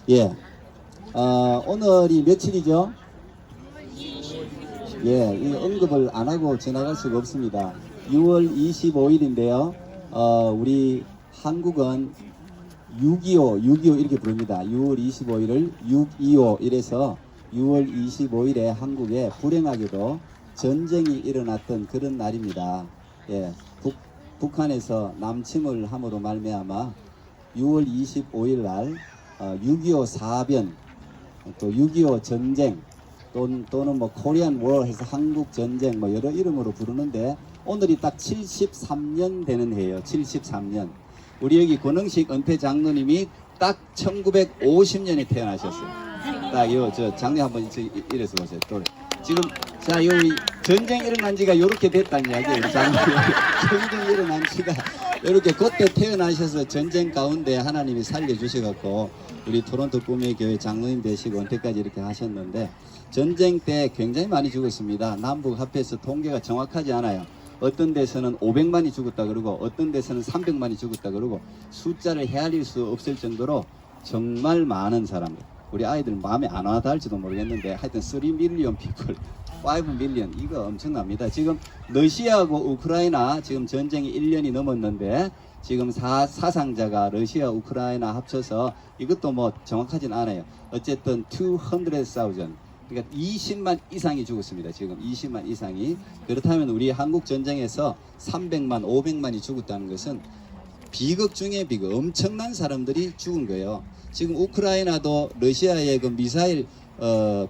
예. 오늘이 며칠이죠? 예, 이 언급을 안 하고 지나갈 수가 없습니다. 6월 25일인데요. 우리 한국은 6.25 이렇게 부릅니다. 6월 25일을 6.25 이래서 6월 25일에 한국에 불행하게도 전쟁이 일어났던 그런 날입니다. 예, 북한에서 남침을 함으로 말미암아 6월 25일 날 6.25 사변, 또 6.25 전쟁, 또는 뭐 코리안 워 해서 한국 전쟁 뭐 여러 이름으로 부르는데 오늘이 딱 73년 되는 해예요. 73년. 우리 여기 권흥식 은퇴 장로님이 딱 1950년에 태어나셨어요. 딱 저 장례 한번 이래서 보세요. 또 지금 자 여기 전쟁 일어난 지가 요렇게 됐다는 이야기예요. 전쟁 일어난 지가 이렇게 그때 태어나셔서 전쟁 가운데 하나님이 살려주셔갖고 우리 토론토 꿈의 교회 장로님 되시고 은퇴까지 이렇게 하셨는데 전쟁 때 굉장히 많이 죽었습니다. 남북 합해서 통계가 정확하지 않아요. 어떤 데서는 500만이 죽었다 그러고 어떤 데서는 300만이 죽었다 그러고 숫자를 헤아릴 수 없을 정도로 정말 많은 사람들, 우리 아이들 마음에 안 와닿을지도 할지도 모르겠는데 하여튼 3 밀리언 people, 5 밀리언 이거 엄청납니다. 지금 러시아하고 우크라이나 지금 전쟁이 1년이 넘었는데 지금 사상자가 러시아 우크라이나 합쳐서 이것도 뭐 정확하진 않아요. 어쨌든 200,000, 그러니까 20만 이상이 죽었습니다. 지금 20만 이상이. 그렇다면 우리 한국 전쟁에서 300만 500만이 죽었다는 것은 비극 중에 비극, 엄청난 사람들이 죽은 거예요. 지금 우크라이나도 러시아의 그 미사일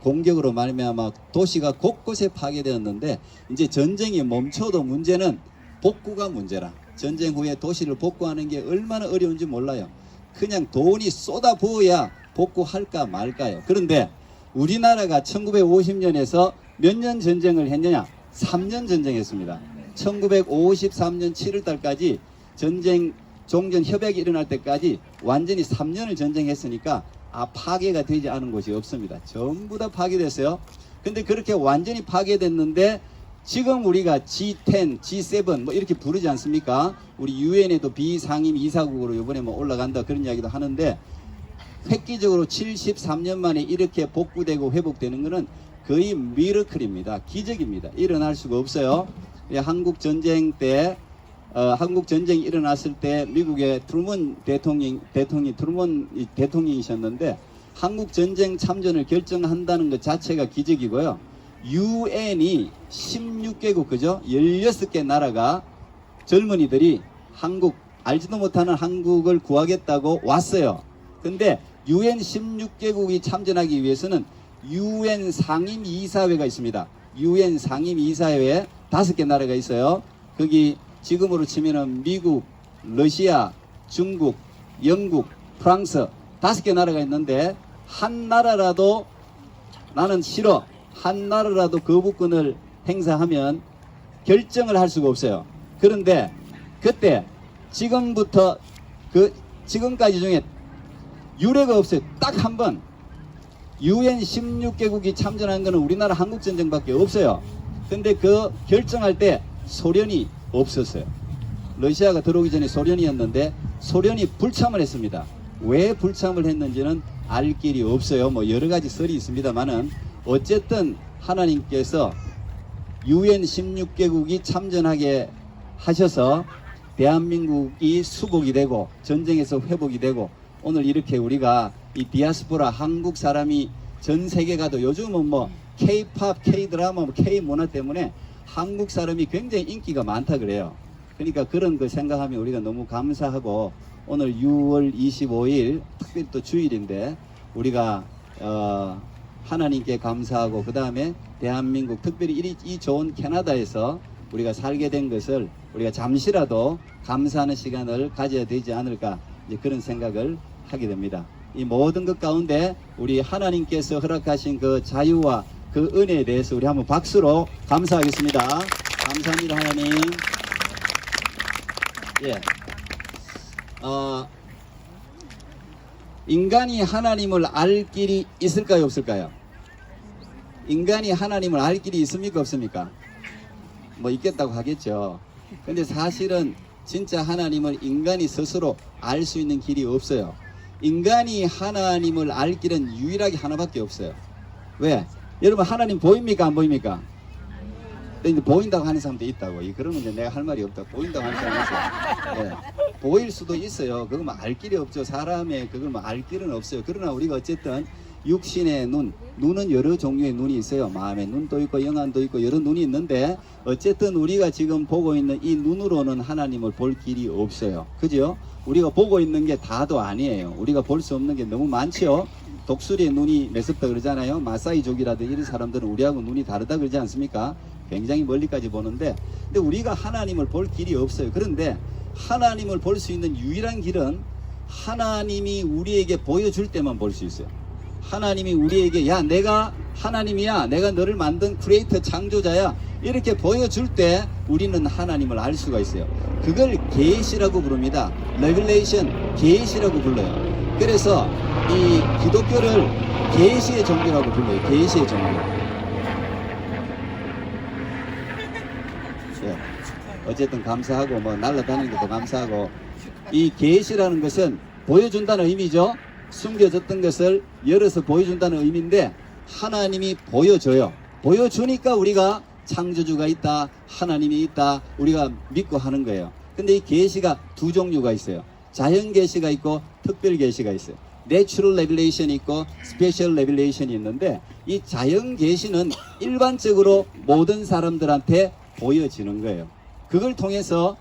공격으로 말미암아 도시가 곳곳에 파괴되었는데 이제 전쟁이 멈춰도 문제는 복구가 문제라. 전쟁 후에 도시를 복구하는 게 얼마나 어려운지 몰라요. 그냥 돈이 쏟아 부어야 복구할까 말까요. 그런데 우리나라가 1950년에서 몇 년 전쟁을 했느냐? 3년 전쟁했습니다. 1953년 7월 달까지 전쟁 종전 협약이 일어날 때까지 완전히 3년을 전쟁했으니까 파괴가 되지 않은 곳이 없습니다. 전부 다 파괴됐어요. 근데 그렇게 완전히 파괴됐는데 지금 우리가 G10, G7 뭐 이렇게 부르지 않습니까? 우리 유엔에도 비상임 이사국으로 이번에 뭐 올라간다 그런 이야기도 하는데 획기적으로 73년 만에 이렇게 복구되고 회복되는 것은 거의 미러클입니다. 기적입니다. 일어날 수가 없어요. 한국 전쟁 때 한국 전쟁이 일어났을 때 미국의 트루먼 대통령이셨는데 한국 전쟁 참전을 결정한다는 것 자체가 기적이고요. 유엔이 16개국 그죠? 16개 나라가 젊은이들이 한국 알지도 못하는 한국을 구하겠다고 왔어요. 근데 유엔 16개국이 참전하기 위해서는 유엔 상임이사회가 있습니다. 유엔 상임이사회에 5개 나라가 있어요. 거기 지금으로 치면은 미국, 러시아, 중국, 영국, 프랑스 5개 나라가 있는데 한 나라라도 나는 싫어, 한 나라라도 거부권을 행사하면 결정을 할 수가 없어요. 그런데 그때 지금부터 지금까지 중에 유례가 없어요. 딱 한 번 유엔 16개국이 참전한 거는 우리나라 한국전쟁밖에 없어요. 근데 그 결정할 때 소련이 없었어요. 러시아가 들어오기 전에 소련이었는데 소련이 불참을 했습니다. 왜 불참을 했는지는 알 길이 없어요. 뭐 여러 가지 설이 있습니다만은 어쨌든 하나님께서 유엔 16개국이 참전하게 하셔서 대한민국이 수복이 되고 전쟁에서 회복이 되고 오늘 이렇게 우리가 이 디아스포라 한국 사람이 전 세계 가도 요즘은 뭐 K-팝, K-드라마, K-문화 때문에 한국 사람이 굉장히 인기가 많다 그래요. 그러니까 그런 거 생각하면 우리가 너무 감사하고 오늘 6월 25일 특별히 또 주일인데 우리가 하나님께 감사하고 그 다음에 대한민국 특별히 이 좋은 캐나다에서 우리가 살게 된 것을 우리가 잠시라도 감사하는 시간을 가져야 되지 않을까 이제 그런 생각을 하게 됩니다. 이 모든 것 가운데 우리 하나님께서 허락하신 그 자유와 그 은혜에 대해서 우리 한번 박수로 감사하겠습니다. 감사합니다 하나님. 예. 인간이 하나님을 알 길이 있을까요 없을까요? 인간이 하나님을 알 길이 있습니까 없습니까? 뭐 있겠다고 하겠죠. 근데 사실은 진짜 하나님을 인간이 스스로 알 수 있는 길이 없어요. 인간이 하나님을 알 길은 유일하게 하나밖에 없어요. 왜? 여러분 하나님 보입니까 안 보입니까? 근데 보인다고 하는 사람도 있다고. 그러면 이제 내가 할 말이 없다. 보인다고 하는 사람이 있어요. 네. 보일 수도 있어요. 그거 뭐 알 길이 없죠. 사람의 그걸 뭐 알 길은 없어요. 그러나 우리가 어쨌든 육신의 눈은 여러 종류의 눈이 있어요. 마음의 눈도 있고 영안도 있고 여러 눈이 있는데 어쨌든 우리가 지금 보고 있는 이 눈으로는 하나님을 볼 길이 없어요. 그죠? 우리가 보고 있는 게 다도 아니에요. 우리가 볼 수 없는 게 너무 많죠. 독수리의 눈이 매섭다 그러잖아요. 마사이족이라든지 이런 사람들은 우리하고 눈이 다르다 그러지 않습니까? 굉장히 멀리까지 보는데, 근데 우리가 하나님을 볼 길이 없어요. 그런데 하나님을 볼 수 있는 유일한 길은 하나님이 우리에게 보여줄 때만 볼 수 있어요. 하나님이 우리에게 야 내가 하나님이야, 내가 너를 만든 크리에이터 창조자야, 이렇게 보여줄 때 우리는 하나님을 알 수가 있어요. 그걸 계시라고 부릅니다. 레벨레이션, 계시라고 불러요. 그래서 이 기독교를 계시의 종교라고 불러요. 계시의 종교. 어쨌든 감사하고 뭐 날아다니는 것도 감사하고, 이 계시라는 것은 보여준다는 의미죠. 숨겨졌던 것을 열어서 보여준다는 의미인데 하나님이 보여줘요. 보여주니까 우리가 창조주가 있다, 하나님이 있다, 우리가 믿고 하는 거예요. 근데 이 계시가 두 종류가 있어요. 자연 계시가 있고 특별 계시가 있어요. 내추럴 레벨레이션이 있고 스페셜 레벨레이션이 있는데, 이 자연 계시는 일반적으로 모든 사람들한테 보여지는 거예요. 그걸 통해서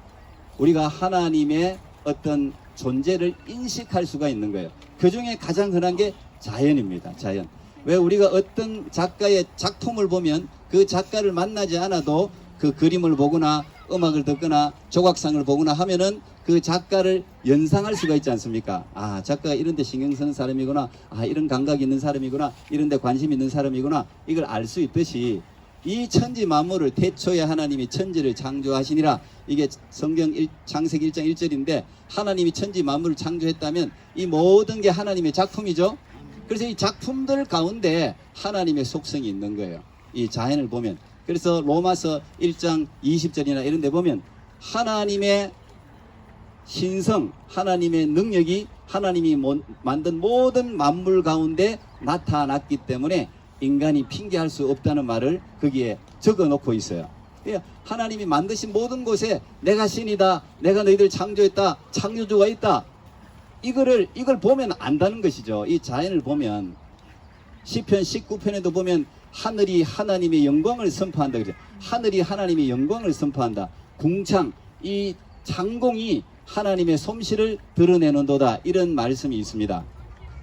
우리가 하나님의 어떤 존재를 인식할 수가 있는 거예요. 그 중에 가장 흔한 게 자연입니다. 자연. 왜 우리가 어떤 작가의 작품을 보면 그 작가를 만나지 않아도 그 그림을 보거나 음악을 듣거나 조각상을 보거나 하면은 그 작가를 연상할 수가 있지 않습니까? 아, 작가가 이런 데 신경 쓰는 사람이구나, 아, 이런 감각이 있는 사람이구나, 이런 데 관심 있는 사람이구나, 이걸 알 수 있듯이 이 천지 만물을 태초에 하나님이 천지를 창조하시니라, 이게 성경 창세기 1장 1절인데 하나님이 천지 만물을 창조했다면 이 모든 게 하나님의 작품이죠. 그래서 이 작품들 가운데 하나님의 속성이 있는 거예요. 이 자연을 보면. 그래서 로마서 1장 20절이나 이런 데 보면 하나님의 신성, 하나님의 능력이 하나님이 만든 모든 만물 가운데 나타났기 때문에 인간이 핑계할 수 없다는 말을 거기에 적어 놓고 있어요. 하나님이 만드신 모든 곳에 내가 신이다, 내가 너희들 창조했다, 창조주가 있다, 이걸 보면 안다는 것이죠. 이 자연을 보면 시편 19편에도 보면 하늘이 하나님의 영광을 선포한다 그래요. 하늘이 하나님의 영광을 선포한다. 궁창, 이 창공이 하나님의 솜씨를 드러내는도다, 이런 말씀이 있습니다.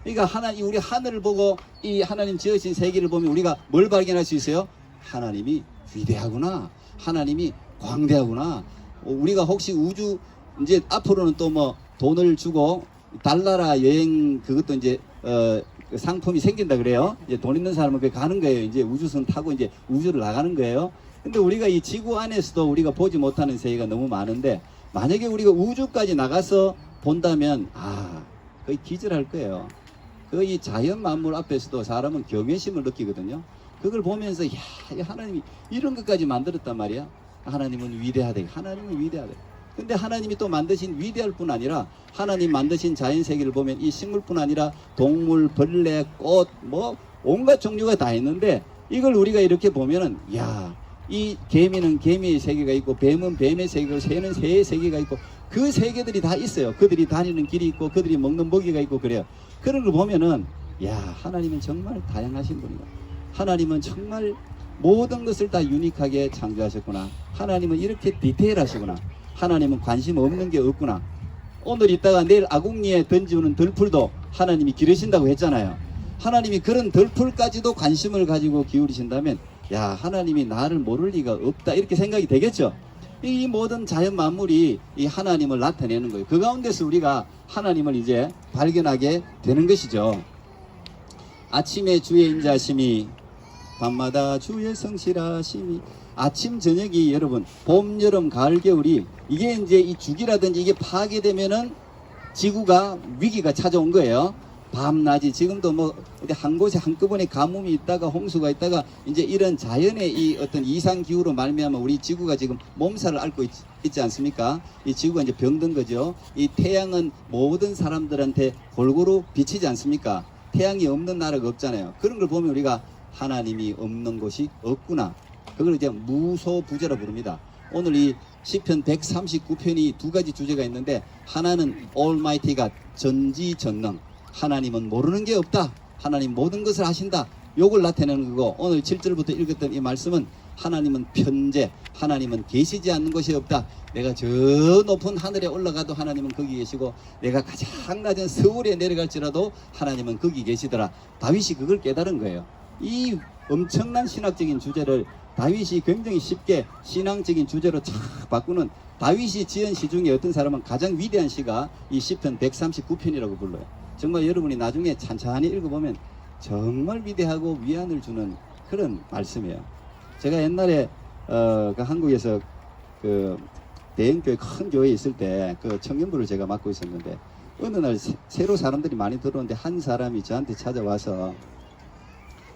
그러니까 우리 하늘을 보고 이 하나님 지으신 세계를 보면 우리가 뭘 발견할 수 있어요? 하나님이 위대하구나, 하나님이 광대하구나. 우리가 혹시 우주 이제 앞으로는 또 뭐 돈을 주고 달나라 여행 그것도 이제 상품이 생긴다 그래요. 이제 돈 있는 사람은 그 가는 거예요. 이제 우주선 타고 이제 우주를 나가는 거예요. 근데 우리가 이 지구 안에서도 우리가 보지 못하는 세계가 너무 많은데, 만약에 우리가 우주까지 나가서 본다면 거의 기절할 거예요. 이 자연 만물 앞에서도 사람은 경외심을 느끼거든요. 그걸 보면서 야, 하나님이 이런 것까지 만들었단 말이야. 하나님은 위대하다. 하나님은 위대하다. 근데 하나님이 또 만드신 위대할 뿐 아니라 하나님 만드신 자연 세계를 보면 이 식물뿐 아니라 동물, 벌레, 꽃, 뭐 온갖 종류가 다 있는데, 이걸 우리가 이렇게 보면은 야, 이 개미는 개미의 세계가 있고 뱀은 뱀의 세계고 새는 새의 세계가 있고 그 세계들이 다 있어요. 그들이 다니는 길이 있고 그들이 먹는 먹이가 있고 그래요. 그런 걸 보면은 야, 하나님은 정말 다양하신 분이다. 하나님은 정말 모든 것을 다 유니크하게 창조하셨구나. 하나님은 이렇게 디테일하시구나. 하나님은 관심 없는 게 없구나. 오늘 있다가 내일 아궁이에 던지우는 덜풀도 하나님이 기르신다고 했잖아요. 하나님이 그런 덜풀까지도 관심을 가지고 기울이신다면 야, 하나님이 나를 모를 리가 없다, 이렇게 생각이 되겠죠. 이 모든 자연 만물이 이 하나님을 나타내는 거예요. 그 가운데서 우리가 하나님을 이제 발견하게 되는 것이죠. 아침에 주의 인자심이, 밤마다 주의 성실하심이. 아침 저녁이 여러분, 봄 여름 가을 겨울이 이게 이제 이 주기라든지 이게 파괴되면은 지구가 위기가 찾아온 거예요. 밤낮이 지금도 뭐 어디 한 곳에 한꺼번에 가뭄이 있다가 홍수가 있다가 이제 이런 자연의 이 어떤 이상 기후로 말미암아 우리 지구가 지금 몸살을 앓고 있지 않습니까? 이 지구가 이제 병든 거죠. 이 태양은 모든 사람들한테 골고루 비치지 않습니까? 태양이 없는 나라가 없잖아요. 그런 걸 보면 우리가 하나님이 없는 곳이 없구나. 그걸 이제 무소부재라 부릅니다. 오늘 이 시편 139편이 두 가지 주제가 있는데, 하나는 Almighty God, 전지전능. 하나님은 모르는 게 없다. 하나님 모든 것을 아신다. 요걸 나타내는 거고, 오늘 7절부터 읽었던 이 말씀은 하나님은 편재, 하나님은 계시지 않는 것이 없다. 내가 저 높은 하늘에 올라가도 하나님은 거기 계시고, 내가 가장 낮은 서울에 내려갈지라도 하나님은 거기 계시더라. 다윗이 그걸 깨달은 거예요. 이 엄청난 신학적인 주제를 다윗이 굉장히 쉽게 신앙적인 주제로 착 바꾸는, 다윗이 지은 시 중에 어떤 사람은 가장 위대한 시가 이 시편 139편이라고 불러요. 정말 여러분이 나중에 찬찬히 읽어보면 정말 위대하고 위안을 주는 그런 말씀이에요. 제가 옛날에 그 한국에서 그 대형교회 큰 교회에 있을 때 그 청년부를 제가 맡고 있었는데, 어느 날 새로 사람들이 많이 들어오는데 한 사람이 저한테 찾아와서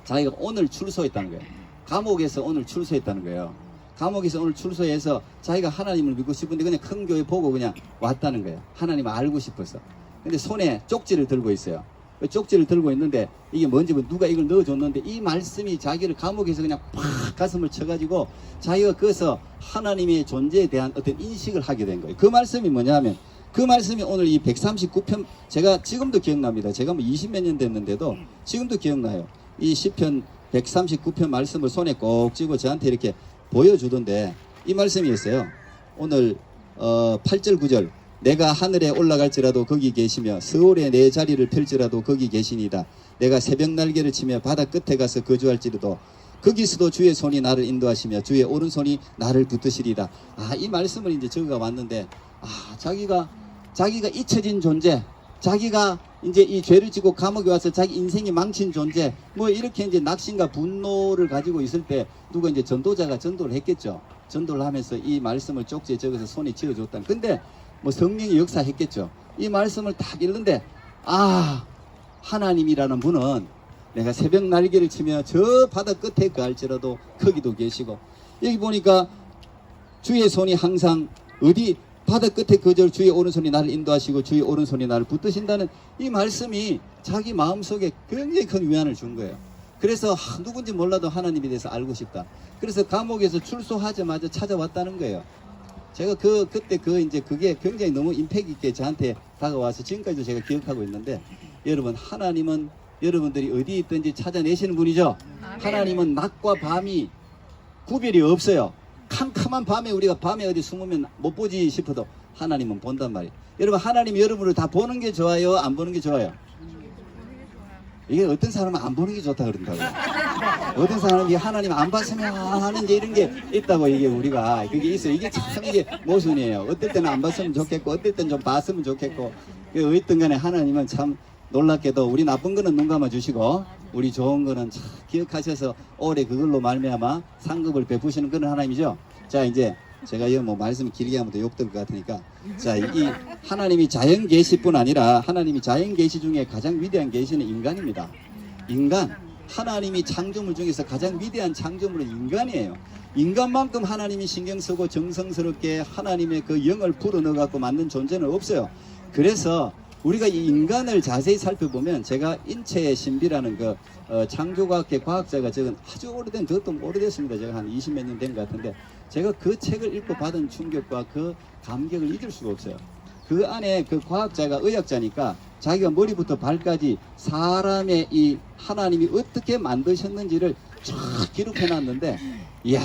자기가 오늘 출소했다는 거예요. 감옥에서 오늘 출소했다는 거예요. 감옥에서 오늘 출소해서 자기가 하나님을 믿고 싶은데 그냥 큰 교회 보고 그냥 왔다는 거예요. 하나님을 알고 싶어서. 근데 손에 쪽지를 들고 있어요. 쪽지를 들고 있는데 이게 뭔지 누가 이걸 넣어줬는데, 이 말씀이 자기를 감옥에서 그냥 팍 가슴을 쳐가지고 자기가 거기서 하나님의 존재에 대한 어떤 인식을 하게 된 거예요. 그 말씀이 뭐냐면, 그 말씀이 오늘 이 139편, 제가 지금도 기억납니다. 제가 뭐 20몇 년 됐는데도 지금도 기억나요. 이 시편 139편 말씀을 손에 꼭 쥐고 저한테 이렇게 보여주던데, 이 말씀이었어요. 오늘 8절 9절, 내가 하늘에 올라갈지라도 거기 계시며 서울에 내 자리를 펼지라도 거기 계시니다. 내가 새벽 날개를 치며 바다 끝에 가서 거주할지라도 거기서도 주의 손이 나를 인도하시며 주의 오른손이 나를 붙드시리다. 이 말씀을 이제 저가 왔는데, 자기가 잊혀진 존재, 자기가 이제 이 죄를 지고 감옥에 와서 자기 인생이 망친 존재, 뭐 이렇게 이제 낙심과 분노를 가지고 있을 때 누가 이제 전도자가 전도를 했겠죠. 전도를 하면서 이 말씀을 쪽지에 적어서 손에 쥐어줬다. 근데 뭐 성령이 역사했겠죠. 이 말씀을 딱 읽는데, 하나님이라는 분은 내가 새벽 날개를 치며 저 바다 끝에 갈지라도 거기도 계시고, 여기 보니까 주의 손이 항상 어디 바다 끝에 거절, 주의 오른손이 나를 인도하시고 주의 오른손이 나를 붙드신다는 이 말씀이 자기 마음속에 굉장히 큰 위안을 준 거예요. 그래서 누군지 몰라도 하나님에 대해서 알고 싶다. 그래서 감옥에서 출소하자마자 찾아왔다는 거예요. 제가 그때 이제 그게 굉장히 너무 임팩 있게 저한테 다가와서 지금까지도 제가 기억하고 있는데, 여러분, 하나님은 여러분들이 어디 있든지 찾아내시는 분이죠. 하나님은 낮과 밤이 구별이 없어요. 캄캄한 밤에 우리가 밤에 어디 숨으면 못 보지 싶어도 하나님은 본단 말이에요. 여러분, 하나님 여러분을 다 보는 게 좋아요? 안 보는 게 좋아요? 이게 어떤 사람은 안 보는 게 좋다 그런다고요. 어떤 사람이 하나님 안 봤으면 하는 게 이런 게 있다고, 이게 우리가 그게 있어요. 이게 참 이게 모순이에요. 어떨 때는 안 봤으면 좋겠고, 어떨 때는 좀 봤으면 좋겠고. 어쨌든 간에 하나님은 참 놀랍게도 우리 나쁜 거는 눈 감아 주시고 우리 좋은 거는 참 기억하셔서 오래 그걸로 말미암아 상급을 베푸시는 그런 하나님이죠. 자, 이제 제가 이거 뭐 말씀 길게 하면 또 욕될 것 같으니까, 자, 이 하나님이 자연 계시뿐 아니라 하나님이 자연 계시 중에 가장 위대한 계시는 인간입니다. 인간, 하나님이 창조물 중에서 가장 위대한 창조물은 인간이에요. 인간만큼 하나님이 신경 쓰고 정성스럽게 하나님의 그 영을 불어넣어 갖고 만든 존재는 없어요. 그래서 우리가 이 인간을 자세히 살펴보면, 제가 인체의 신비라는 그 창조과학계 과학자가 적은 아주 오래된, 그것도 오래됐습니다. 제가 한 20몇 년 된 것 같은데, 제가 그 책을 읽고 받은 충격과 그 감격을 잊을 수가 없어요. 그 안에 그 과학자가 의학자니까 자기가 머리부터 발까지 사람의 이 하나님이 어떻게 만드셨는지를 쫙 기록해 놨는데, 이야,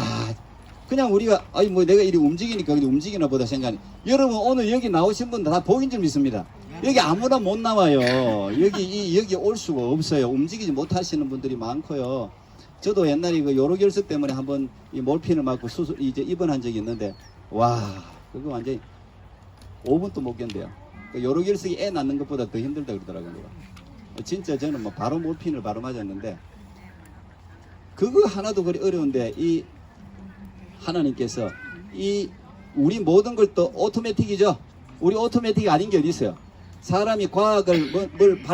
그냥 우리가 뭐 내가 이리 움직이니까 그냥 움직이나 보다 생각하니, 여러분 오늘 여기 나오신 분들 다 보인 줄 믿습니다. 여기 아무나 못 나와요. 여기 올 수가 없어요. 움직이지 못하시는 분들이 많고요. 저도 옛날에 그 요로결석 때문에 한번 이 몰핀을 맞고 이제 입원한 적이 있는데, 와, 그거 완전히 5분도 못 견뎌요. 그 요로결석이 애 낳는 것보다 더 힘들다 그러더라고요. 진짜 저는 뭐 바로 몰핀을 바로 맞았는데, 그거 하나도 그리 어려운데 이 하나님께서 이 우리 모든 걸 또 오토매틱이죠. 우리 오토매틱이 아닌 게 어디 있어요? 사람이 과학을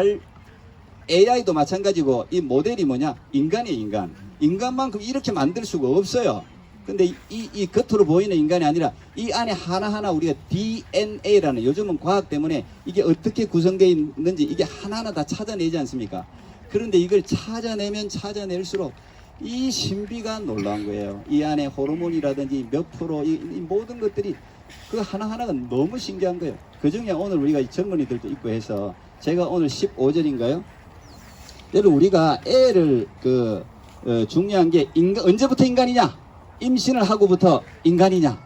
AI도 마찬가지고 이 모델이 뭐냐? 인간이에요, 인간. 인간만큼 이렇게 만들 수가 없어요. 근데 이 겉으로 보이는 인간이 아니라 이 안에 하나하나 우리가 DNA라는, 요즘은 과학 때문에 이게 어떻게 구성되어 있는지 이게 하나하나 다 찾아내지 않습니까? 그런데 이걸 찾아내면 찾아낼수록 이 신비가 놀라운 거예요. 이 안에 호르몬이라든지 몇 프로 이 모든 것들이 그 하나하나가 너무 신기한 거예요. 그 중에 오늘 우리가 이 젊은이들도 있고 해서 제가 오늘 15절인가요? 여러분, 우리가 애를 중요한 게 언제부터 인간이냐? 임신을 하고부터 인간이냐?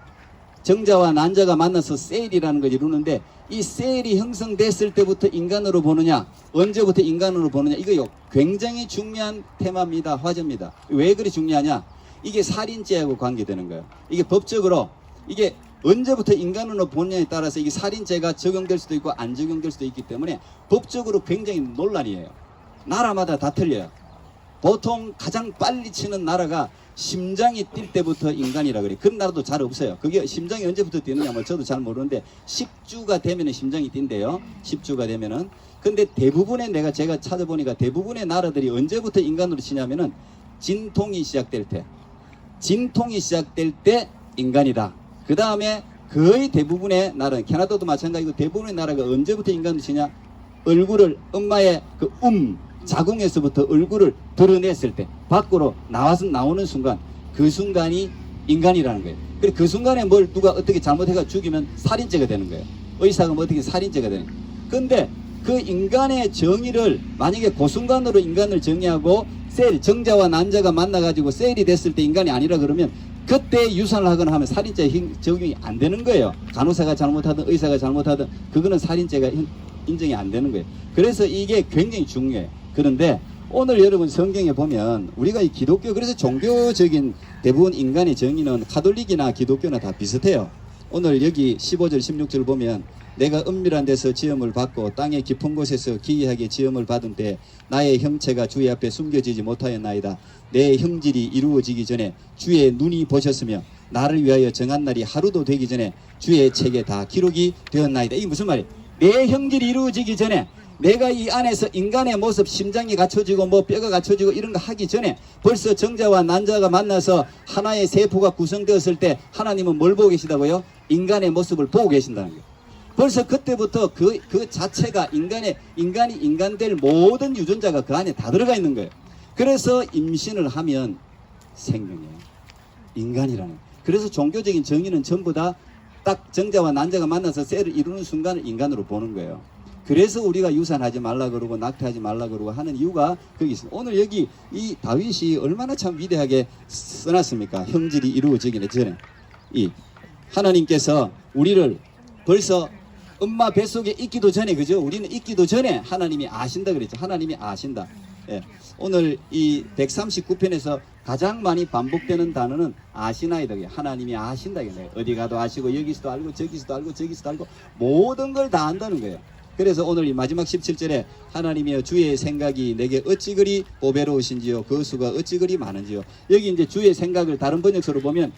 정자와 난자가 만나서 셀이라는 걸 이루는데 이 셀이 형성됐을 때부터 인간으로 보느냐, 언제부터 인간으로 보느냐, 이거 굉장히 중요한 테마입니다. 화제입니다. 왜 그리 중요하냐? 이게 살인죄하고 관계되는 거예요. 이게 법적으로 이게 언제부터 인간으로 보느냐에 따라서 이게 살인죄가 적용될 수도 있고 안 적용될 수도 있기 때문에 법적으로 굉장히 논란이에요. 나라마다 다 틀려요. 보통 가장 빨리 치는 나라가 심장이 뛸 때부터 인간이라 그래. 그런 나라도 잘 없어요. 그게 심장이 언제부터 뛰느냐 뭐 저도 잘 모르는데 10주가 되면은 심장이 뛴대요. 10주가 되면은. 근데 대부분의 제가 찾아보니까 대부분의 나라들이 언제부터 인간으로 치냐면은 진통이 시작될 때. 진통이 시작될 때 인간이다. 그 다음에 거의 대부분의 나라는, 캐나다도 마찬가지고 대부분의 나라가 언제부터 인간으로 치냐? 얼굴을 엄마의 자궁에서부터 얼굴을 드러냈을 때, 밖으로 나오는 순간, 그 순간이 인간이라는 거예요. 그래, 그 순간에 뭘 누가 어떻게 잘못해가 죽이면 살인죄가 되는 거예요. 의사가 뭐 어떻게 살인죄가 되는 거예요. 근데 그 인간의 정의를 만약에 그 순간으로 인간을 정의하고 정자와 난자가 만나가지고 셀이 됐을 때 인간이 아니라 그러면 그때 유산을 하거나 하면 살인죄 적용이 안 되는 거예요. 간호사가 잘못하든 의사가 잘못하든 그거는 살인죄가 인정이 안 되는 거예요. 그래서 이게 굉장히 중요해요. 그런데 오늘 여러분 성경에 보면 우리가 이 기독교, 그래서 종교적인 대부분 인간의 정의는 가톨릭이나 기독교나 다 비슷해요. 오늘 여기 15절 16절 보면 내가 은밀한 데서 지음을 받고 땅의 깊은 곳에서 기이하게 지음을 받은 때 나의 형체가 주의 앞에 숨겨지지 못하였나이다. 내 형질이 이루어지기 전에 주의 눈이 보셨으며 나를 위하여 정한 날이 하루도 되기 전에 주의 책에 다 기록이 되었나이다. 이게 무슨 말이에요? 내 형질이 이루어지기 전에, 내가 이 안에서 인간의 모습, 심장이 갖춰지고 뭐 뼈가 갖춰지고 이런 거 하기 전에 벌써 정자와 난자가 만나서 하나의 세포가 구성되었을 때 하나님은 뭘 보고 계시다고요? 인간의 모습을 보고 계신다는 거예요. 벌써 그때부터 그 자체가 인간이 인간 될 모든 유전자가 그 안에 다 들어가 있는 거예요. 그래서 임신을 하면 생명이에요. 인간이라는 거예요. 그래서 종교적인 정의는 전부 다 딱 정자와 난자가 만나서 셀을 이루는 순간을 인간으로 보는 거예요. 그래서 우리가 유산하지 말라 그러고 낙태하지 말라 그러고 하는 이유가 거기 있습니다. 오늘 여기 이 다윗이 얼마나 참 위대하게 써놨습니까? 형질이 이루어지기 전에. 이 하나님께서 우리를 벌써 엄마 뱃속에 있기도 전에, 그죠? 우리는 있기도 전에 하나님이 아신다 그랬죠. 하나님이 아신다. 예. 오늘 이 139편에서 가장 많이 반복되는 단어는 아시나이다. 하나님이 아신다. 어디 가도 아시고 여기서도 알고 저기서도 알고 저기서도 알고 모든 걸 다 안다는 거예요. 그래서 오늘 이 마지막 17절에 하나님이여 주의 생각이 내게 어찌 그리 보배로우신지요 그 수가 어찌 그리 많은지요. 여기 이제 주의 생각을 다른 번역서로 보면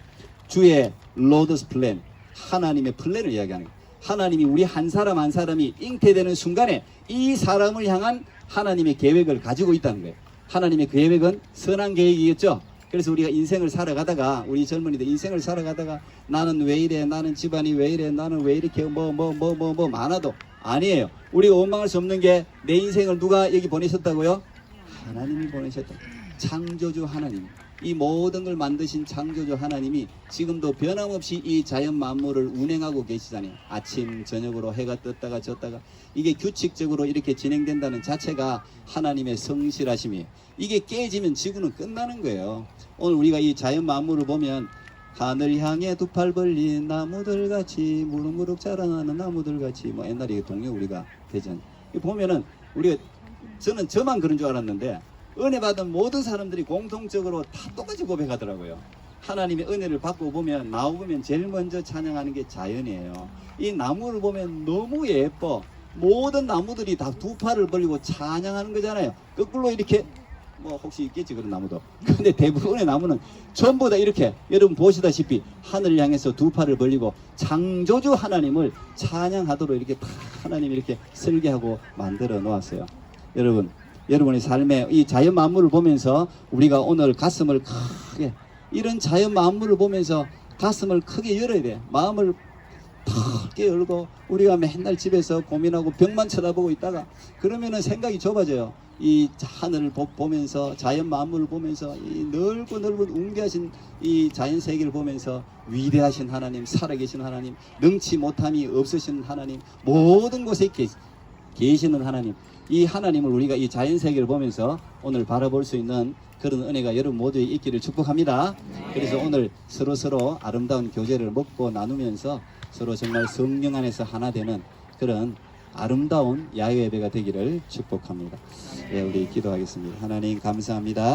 주의 Lord's plan, 하나님의 플랜을 이야기하는 거예요. 하나님이 우리 한 사람 한 사람이 잉태되는 순간에 이 사람을 향한 하나님의 계획을 가지고 있다는 거예요. 하나님의 계획은 선한 계획이겠죠. 그래서 우리가 인생을 살아가다가, 우리 젊은이들 인생을 살아가다가 나는 왜 이래, 나는 집안이 왜 이래, 나는 왜 이렇게 뭐 많아도 아니에요. 우리가 원망할 수 없는 게 내 인생을 누가 여기 보내셨다고요? 하나님이 보내셨다. 창조주 하나님, 이 모든 걸 만드신 창조주 하나님이 지금도 변함없이 이 자연 만물을 운행하고 계시잖아요. 아침 저녁으로 해가 떴다가 졌다가 이게 규칙적으로 이렇게 진행된다는 자체가 하나님의 성실하심이에요. 이게 깨지면 지구는 끝나는 거예요. 오늘 우리가 이 자연 만물을 보면 하늘 향해 두 팔 벌린 나무들같이 무럭무럭 자라나는 나무들같이, 뭐 옛날에 동요 우리가 대전 보면은 우리가, 저는 저만 그런 줄 알았는데 은혜 받은 모든 사람들이 공통적으로 다 똑같이 고백하더라고요. 하나님의 은혜를 받고 보면, 나오면 제일 먼저 찬양하는 게 자연이에요. 이 나무를 보면 너무 예뻐. 모든 나무들이 다 두 팔을 벌리고 찬양하는 거잖아요. 거꾸로 이렇게, 뭐 혹시 있겠지 그런 나무도. 근데 대부분의 나무는 전부 다 이렇게, 여러분 보시다시피 하늘을 향해서 두 팔을 벌리고 창조주 하나님을 찬양하도록 이렇게 다 하나님이 이렇게 설계하고 만들어 놓았어요. 여러분, 여러분의 삶에 이 자연 만물을 보면서 우리가 오늘 가슴을 크게, 이런 자연 만물을 보면서 가슴을 크게 열어야 돼. 마음을 크게 열고, 우리가 맨날 집에서 고민하고 벽만 쳐다보고 있다가 그러면은 생각이 좁아져요. 이 하늘을 보면서, 자연 만물을 보면서, 이 넓고 넓은 웅대하신 이 자연 세계를 보면서 위대하신 하나님, 살아계신 하나님, 능치 못함이 없으신 하나님, 모든 곳에 계시는 하나님, 이 하나님을 우리가 이 자연 세계를 보면서 오늘 바라볼 수 있는 그런 은혜가 여러분 모두에 있기를 축복합니다. 그래서 오늘 서로 아름다운 교제를 먹고 나누면서 서로 정말 성령 안에서 하나 되는 그런 아름다운 야외 예배가 되기를 축복합니다. 예, 우리 기도하겠습니다. 하나님 감사합니다.